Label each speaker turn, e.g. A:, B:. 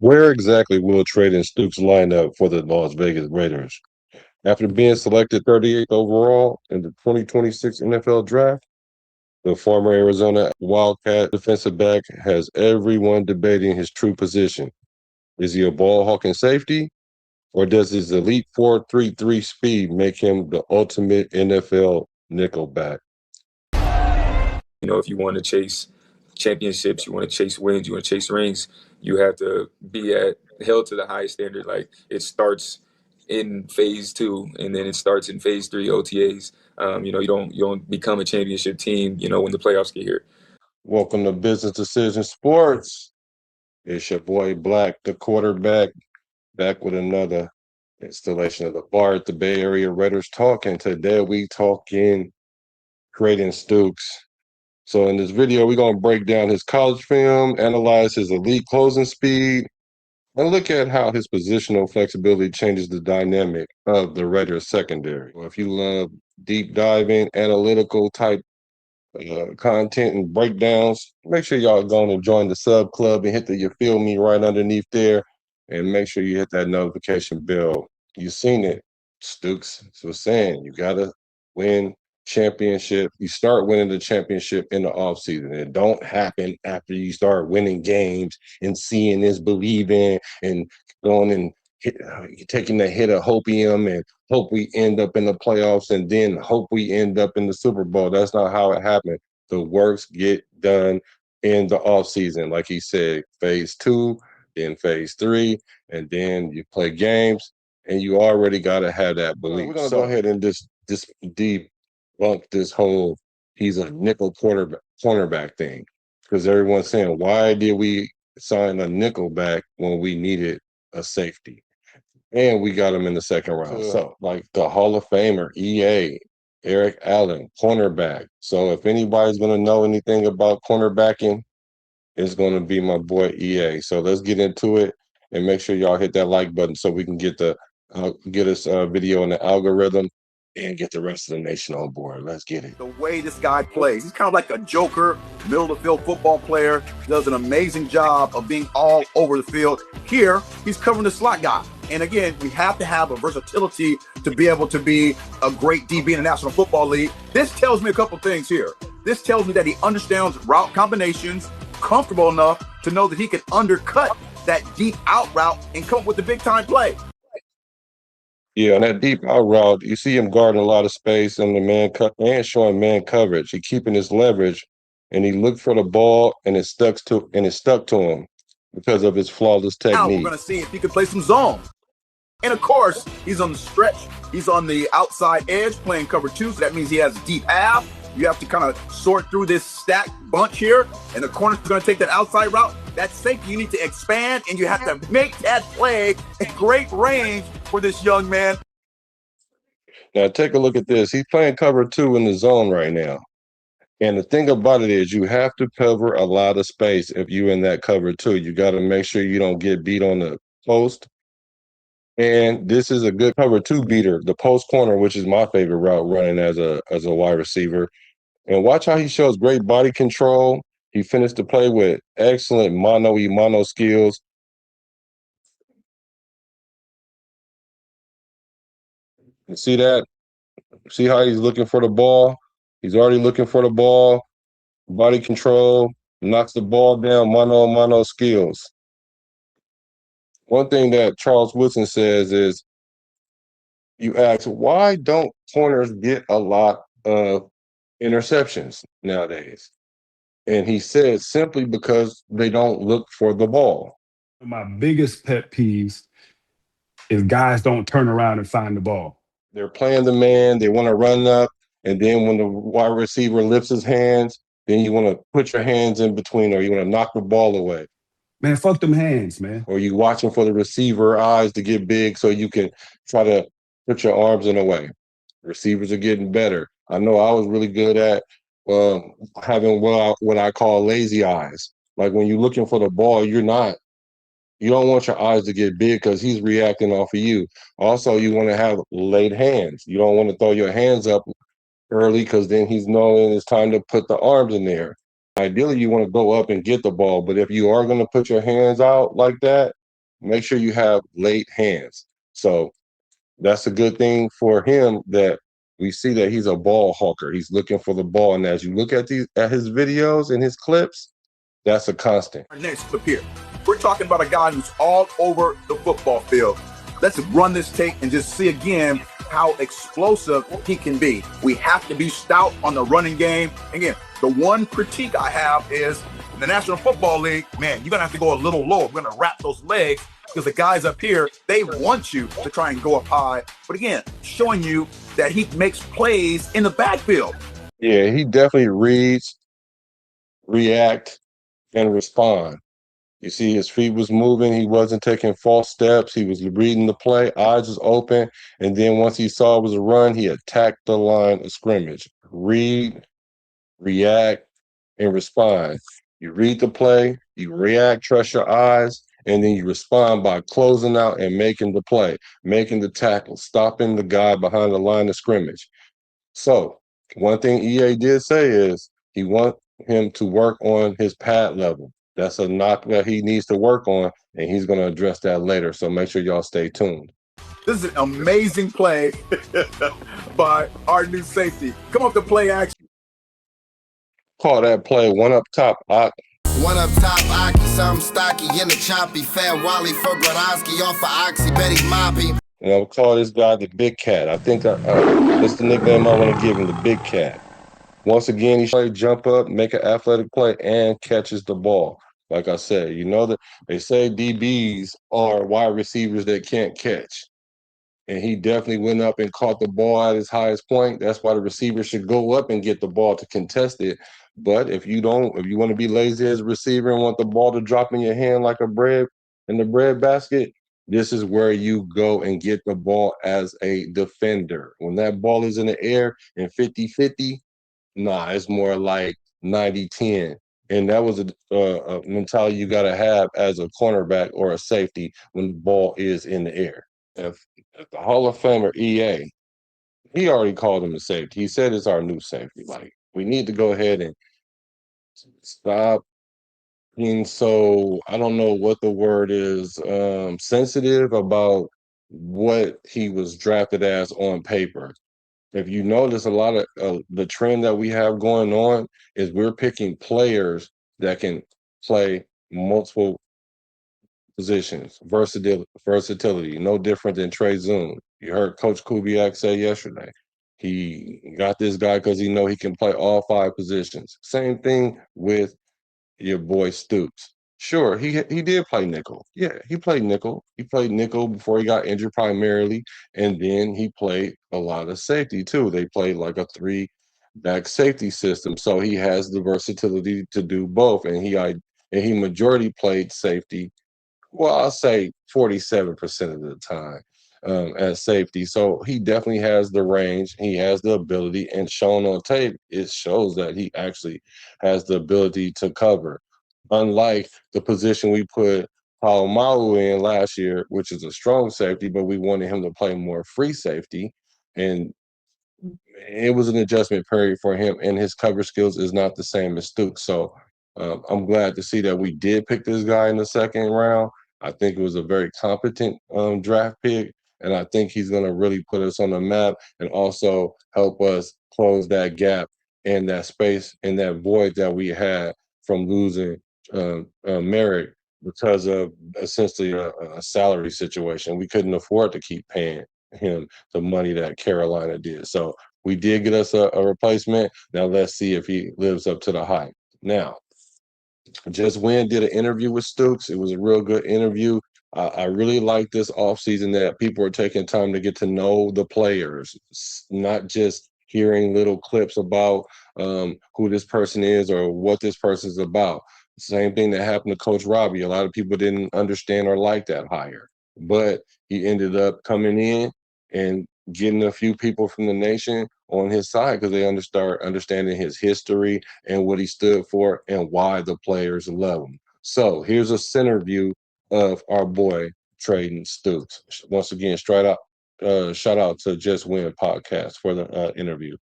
A: Where exactly will Treydan Stukes line up for the Las Vegas Raiders? After being selected 38th overall in the 2026 NFL Draft, the former Arizona Wildcat defensive back has everyone debating his true position. Is he a ball hawking safety, or does his elite 4.33 speed make him the ultimate NFL nickelback?
B: If you want to chase championships, you want to chase wins, you want to chase rings, you have to be held to the highest standard. Like, it starts in phase two, and then it starts in phase three OTAs. You don't become a championship team, when the playoffs get here.
A: Welcome to Business Decision Sports. It's your boy Black, the quarterback, back with another installation of the bar at the Bay Area Raiders talk. And today we talking Treydan Stukes. So in this video, we're going to break down his college film, analyze his elite closing speed, and look at how his positional flexibility changes the dynamic of the Raiders secondary. Well, if you love deep diving, analytical type content and breakdowns, make sure y'all go and join the sub club and hit the you feel me right underneath there, and make sure you hit that notification bell. You seen it, Stukes was saying you gotta win championship. You start winning the championship in the offseason. It don't happen after you start winning games and seeing is believing and going and taking the hit of hopium and hope we end up in the playoffs and then hope we end up in the Super Bowl. That's not how it happened. The works get done in the offseason. Like he said, phase two, then phase three, and then you play games, and you already got to have that belief. We're going to go ahead and just debunk this whole he's a nickel cornerback thing, because everyone's saying, why did we sign a nickel back when we needed a safety? And we got him in the second round. So, like the Hall of Famer, EA, Eric Allen, cornerback. So, if anybody's going to know anything about cornerbacking, it's going to be my boy EA. So, let's get into it and make sure y'all hit that like button so we can get us video in the algorithm and get the rest of the nation on board. Let's get it.
C: The way this guy plays, he's kind of like a joker, middle of the field football player, does an amazing job of being all over the field. Here, he's covering the slot guy. And again, we have to have a versatility to be able to be a great DB in the National Football League. This tells me a couple things here. This tells me that he understands route combinations, comfortable enough to know that he can undercut that deep out route and come up with the big time play.
A: Yeah, on that deep out route, you see him guarding a lot of space and and showing man coverage. He keeping his leverage, and he looked for the ball, and it stuck to him because of his flawless technique.
C: Now we're going to see if he can play some zone. And of course, he's on the stretch. He's on the outside edge playing cover two, so that means he has deep half. You have to kind of sort through this stacked bunch here, and the corner's going to take that outside route. That's safety. You need to expand, and you have to make that play at great range for this young man.
A: Now, take a look at this. He's playing cover two in the zone right now. And the thing about it is you have to cover a lot of space if you're in that cover two. You got to make sure you don't get beat on the post. And this is a good cover two beater, the post corner, which is my favorite route running as a wide receiver. And watch how he shows great body control. He finished the play with excellent mano-a-mano skills. You see that? See how he's looking for the ball? He's already looking for the ball. Body control, knocks the ball down, mano-a-mano skills. One thing that Charles Woodson says is, you ask, why don't corners get a lot of interceptions nowadays? And he said simply because they don't look for the ball.
D: My biggest pet peeves is guys don't turn around and find the ball.
A: They're playing the man, they want to run up, and then when the wide receiver lifts his hands, then you want to put your hands in between, or you want to knock the ball away.
D: Man, fuck them hands, man.
A: Or you watching for the receiver eyes to get big so you can try to put your arms in the way. Receivers are getting better. I know I was really good at having what I call lazy eyes. Like when you're looking for the ball, you don't want your eyes to get big because he's reacting off of you. Also, you want to have laid hands. You don't want to throw your hands up early because then he's knowing it's time to put the arms in there. Ideally, you want to go up and get the ball, but if you are going to put your hands out like that, make sure you have late hands. So that's a good thing for him, that we see that he's a ball hawker. He's looking for the ball. And as you look at his videos and his clips, that's a constant.
C: Our next clip here. We're talking about a guy who's all over the football field. Let's run this tape and just see again how explosive he can be. We have to be stout on the running game. Again, the one critique I have is in the National Football League, man, you're going to have to go a little low. We're going to wrap those legs because the guys up here, they want you to try and go up high. But again, showing you that he makes plays in the backfield.
A: Yeah, he definitely reads, react, and respond. You see his feet was moving. He wasn't taking false steps. He was reading the play. Eyes was open. And then once he saw it was a run, he attacked the line of scrimmage. Read, react, and respond. You read the play, you react, trust your eyes, and then you respond by closing out and making the play, making the tackle, stopping the guy behind the line of scrimmage. So one thing EA did say is he wants him to work on his pad level. That's a knock that he needs to work on, and he's going to address that later. So make sure y'all stay tuned.
C: This is an amazing play by our new safety. Come up to play action.
A: Call that play one up top.
E: One up top, Aki, something stocky in the choppy. Fair Wally for Brodowski off of Oxy, Betty Moppy.
A: You know, call this guy the Big Cat. I think that's the nickname I want to give him, the Big Cat. Once again, he jump up, make an athletic play, and catches the ball. Like I said, you know that they say DBs are wide receivers that can't catch. And he definitely went up and caught the ball at his highest point. That's why the receiver should go up and get the ball to contest it. But if you want to be lazy as a receiver and want the ball to drop in your hand like a bread in the bread basket, this is where you go and get the ball as a defender. When that ball is in the air and 50-50, nah, it's more like 90-10. And that was a mentality you got to have as a cornerback or a safety when the ball is in the air. If the Hall of Famer EA, he already called him a safety. He said it's our new safety. Like, we need to go ahead and stop being so, I don't know what the word is, sensitive about what he was drafted as on paper. If you notice, a lot of the trend that we have going on is we're picking players that can play multiple positions, versatility, no different than Treydan. You heard Coach Kubiak say yesterday. He got this guy because he know he can play all 5 positions. Same thing with your boy Stukes. Sure, he did play nickel. Yeah, he played nickel. He played nickel before he got injured primarily, and then he played a lot of safety too. They played like a 3-back safety system, so he has the versatility to do both. And he majority played safety. Well, I'll say 47% of the time as safety. So he definitely has the range. He has the ability, and shown on tape, it shows that he actually has the ability to cover. Unlike the position we put Malu in last year, which is a strong safety, but we wanted him to play more free safety. And it was an adjustment period for him, and his cover skills is not the same as Stukes. So I'm glad to see that we did pick this guy in the second round. I think it was a very competent draft pick, and I think he's going to really put us on the map and also help us close that gap and that space and that void that we had from losing Merrick because of essentially a salary situation. We couldn't afford to keep paying him the money that Carolina did. So we did get us a replacement. Now let's see if he lives up to the hype. Now, Just Win did an interview with Stukes. It was a real good interview. I really like this offseason that people are taking time to get to know the players, not just hearing little clips about who this person is or what this person's about. Same thing that happened to Coach Robbie. A lot of people didn't understand or like that hire, but he ended up coming in and getting a few people from the nation on his side because they start understanding his history and what he stood for and why the players love him. So here's a center view of our boy Treydan Stukes. Once again, shout out to Just Win podcast for the interview.